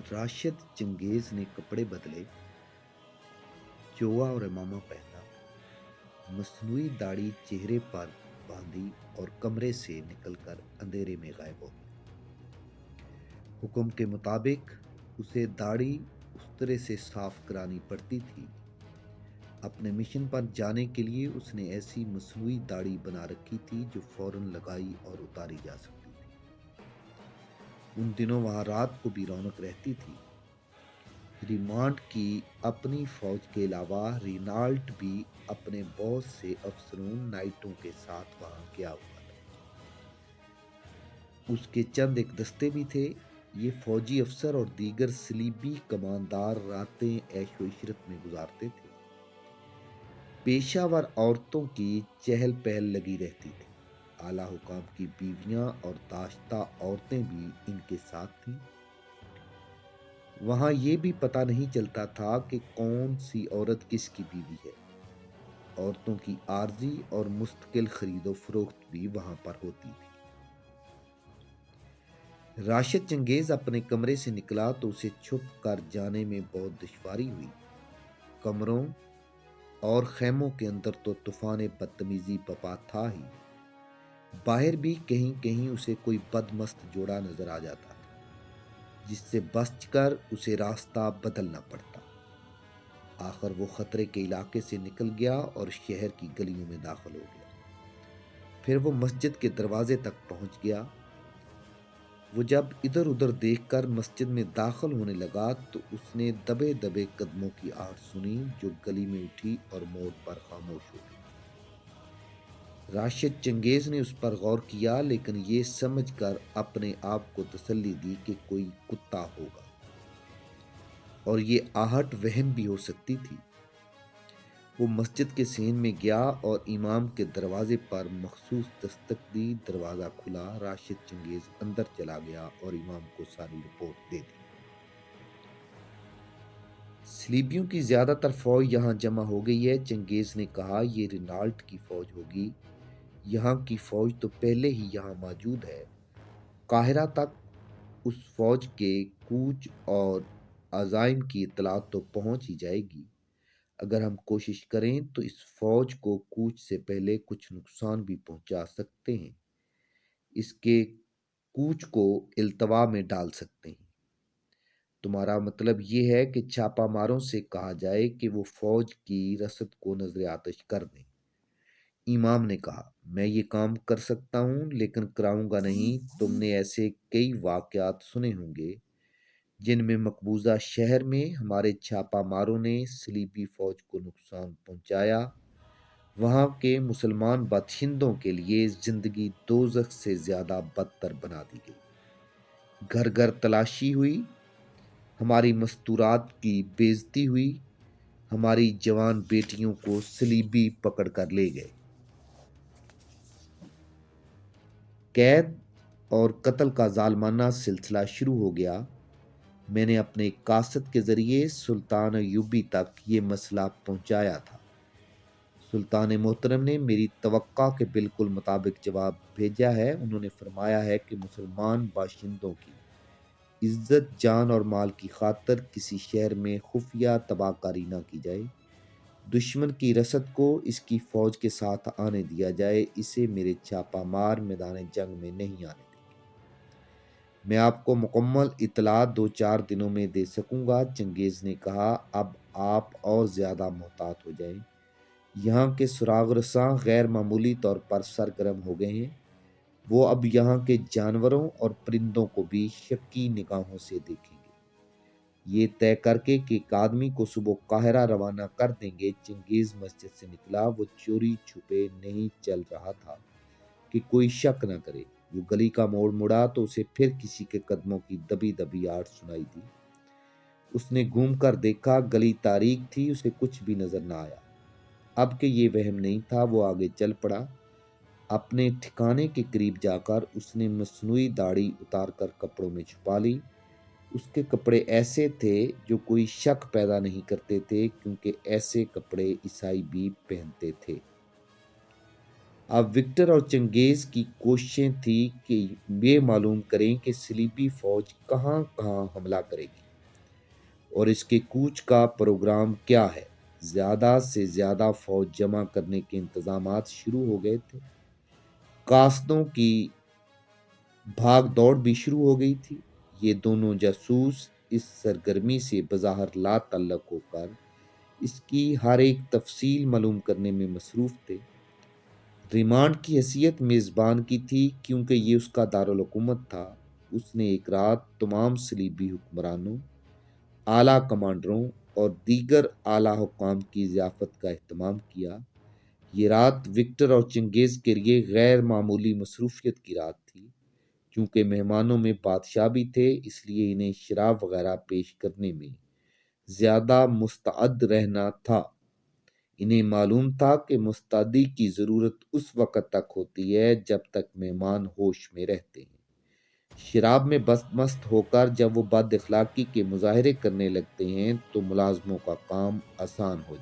Rashid Genghis ने कपड़े बदले, चोगा और इमामा पहना, मसनूई दाढ़ी चेहरे पर बांधी और कमरे से निकलकर अंधेरे में गायब हो गया। हुक्म के मुताबिक उसे दाढ़ी उस तरह से साफ करानी पड़ती थी। अपने मिशन पर जाने के लिए उसने ऐसी मसनूई दाढ़ी बना रखी थी जो फौरन लगाई और उतारी जा सकती थी। उन दिनों वहां रात को भी रौनक रहती थी। रिमांड की अपनी फौज के अलावा रिनाल्ट भी अपने बॉस से अफसरों नाइटों के साथ वहां गया हुआ था। उसके चंद एक दस्ते भी थे। ये फौजी अफसर और दीगर सलीबी कमांडर रातें ऐशो इशरत में गुजारते थे। पेशावर औरतों की चहल पहल लगी रहती थी। आला हुकाम की बीवियां और दाश्ता औरतें भी इनके साथ थीं। वहां ये भी पता नहीं चलता था कि कौन सी औरत किसकी बीवी है। औरतों की आर्जी और मुस्तकिल खरीदो फरोख्त भी वहां पर होती थी। राशिद चंगेज अपने कमरे से निकला तो उसे छुप कर जाने में बहुत दुश्वारी हुई। कमरों और खैमों के अंदर तो तूफान बदतमीजी बपा था ही, बाहर भी कहीं कहीं उसे कोई बदमस्त जोड़ा नजर आ जाता था, जिससे बचकर उसे रास्ता बदलना पड़ता। आखिर वो खतरे के इलाके से निकल गया और शहर की गलियों में दाखिल हो गया। फिर वो मस्जिद के दरवाजे तक पहुंच गया। वो जब इधर उधर देखकर मस्जिद में दाखिल होने लगा तो उसने दबे दबे कदमों की आहट सुनी जो गली में उठी और मोड़ पर खामोश हो गई। राशिद चंगेज ने उस पर गौर किया, लेकिन ये समझकर अपने आप को तसल्ली दी कि कोई कुत्ता होगा और ये आहट वहम भी हो सकती थी। वो मस्जिद के सीन में गया और इमाम के दरवाजे पर मखसूस दस्तक दी। दरवाज़ा खुला, राशिद चंगेज अंदर चला गया और इमाम को सारी रिपोर्ट दे दी। सलीबियों की ज्यादातर फौज यहाँ जमा हो गई है, चंगेज ने कहा। ये रिनाल्ट की फौज होगी। यहाँ की फौज तो पहले ही यहाँ मौजूद है। काहिरा तक उस फौज के कूच और अज़ाइम की इत्तलात तो पहुंच ही जाएगी। अगर हम कोशिश करें तो इस फौज को कूच से पहले कुछ नुकसान भी पहुंचा सकते हैं। इसके कूच को इल्तवा में डाल सकते हैं। तुम्हारा मतलब ये है कि छापामारों से कहा जाए कि वो फौज की रसद को नजर आतिश कर दें। इमाम ने कहा, मैं ये काम कर सकता हूं लेकिन कराऊंगा नहीं। तुमने ऐसे कई वाकयात सुने होंगे जिनमें मकबूजा शहर में हमारे छापामारों ने सलीबी फौज को नुकसान पहुंचाया। वहां के मुसलमान बाशिंदों के लिए जिंदगी दोजख से ज्यादा बदतर बना दी गई। घर घर तलाशी हुई, हमारी मस्तूरात की बेइज्जती हुई, हमारी जवान बेटियों को सलीबी पकड़ कर ले गए। कैद और कत्ल का जालमाना सिलसिला शुरू हो गया। मैंने अपने कासद के जरिए सुल्तान अयूबी तक ये मसला पहुंचाया था। सुल्तान मोहतरम ने मेरी तवक्का के बिल्कुल मुताबिक जवाब भेजा है। उन्होंने फरमाया है कि मुसलमान बाशिंदों की इज्जत, जान और माल की खातिर किसी शहर में खुफिया तबाहकारी ना की जाए। दुश्मन की रसद को इसकी फौज के साथ आने दिया जाए। इसे मेरे छापामार मैदान जंग में नहीं आने देंगे। मैं आपको मुकम्मल इतला 2-4 दिनों में दे सकूंगा, चंगेज ने कहा। अब आप और ज्यादा मोहतात हो जाएं। यहाँ के सुराग रसां गैर मामूली तौर पर सरगर्म हो गए हैं। वो अब यहाँ के जानवरों और परिंदों को भी शक्की निगाहों से देखेंगे। ये तय करके कि एक आदमी को सुबह काहिरा रवाना कर देंगे, चंगेज मस्जिद से निकला। वो चोरी छुपे नहीं चल रहा था कि कोई शक न करे। वो गली का मोड़ मुड़ा तो उसे फिर किसी के कदमों की दबी दबी आवाज सुनाई दी। उसने घूम कर देखा, गली तारीक थी, उसे कुछ भी नजर न आया। अब के ये वहम नहीं था, वो आगे चल पड़ा। अपने ठिकाने के करीब जाकर उसने मसनूई दाढ़ी उतारकर कपड़ों में छुपा ली। उसके कपड़े ऐसे थे जो कोई शक पैदा नहीं करते थे, क्योंकि ऐसे कपड़े ईसाई भी पहनते थे। अब विक्टर और चंगेज की कोशिशें थी कि ये मालूम करें कि सलीबी फौज कहां कहां हमला करेगी। اور اس کے کوچ کا پروگرام کیا ہے۔ زیادہ سے زیادہ فوج جمع کرنے کے انتظامات شروع ہو گئے تھے۔ قاصدوں کی بھاگ دوڑ بھی شروع ہو گئی تھی۔ یہ دونوں جاسوس اس سرگرمی سے بظاہر لا تعلق ہو کر اس کی ہر ایک تفصیل معلوم کرنے میں مصروف تھے۔ ریمانڈ کی حیثیت میزبان کی تھی کیونکہ یہ اس کا دارالحکومت تھا۔ اس نے ایک رات تمام صلیبی حکمرانوں، اعلیٰ کمانڈروں اور دیگر اعلیٰ حکام کی ضیافت کا اہتمام کیا۔ یہ رات وکٹر اور چنگیز کے لیے غیر معمولی مصروفیت کی رات تھی۔ چونکہ مہمانوں میں بادشاہ بھی تھے، اس لیے انہیں شراب وغیرہ پیش کرنے میں زیادہ مستعد رہنا تھا۔ انہیں معلوم تھا کہ مستعدی کی ضرورت اس وقت تک ہوتی ہے جب تک مہمان ہوش میں رہتے ہیں۔ شراب میں مست ہو کر جب وہ بد اخلاقی کے مظاہرے کرنے لگتے ہیں تو ملازموں کا کام آسان ہو جاتا ہے۔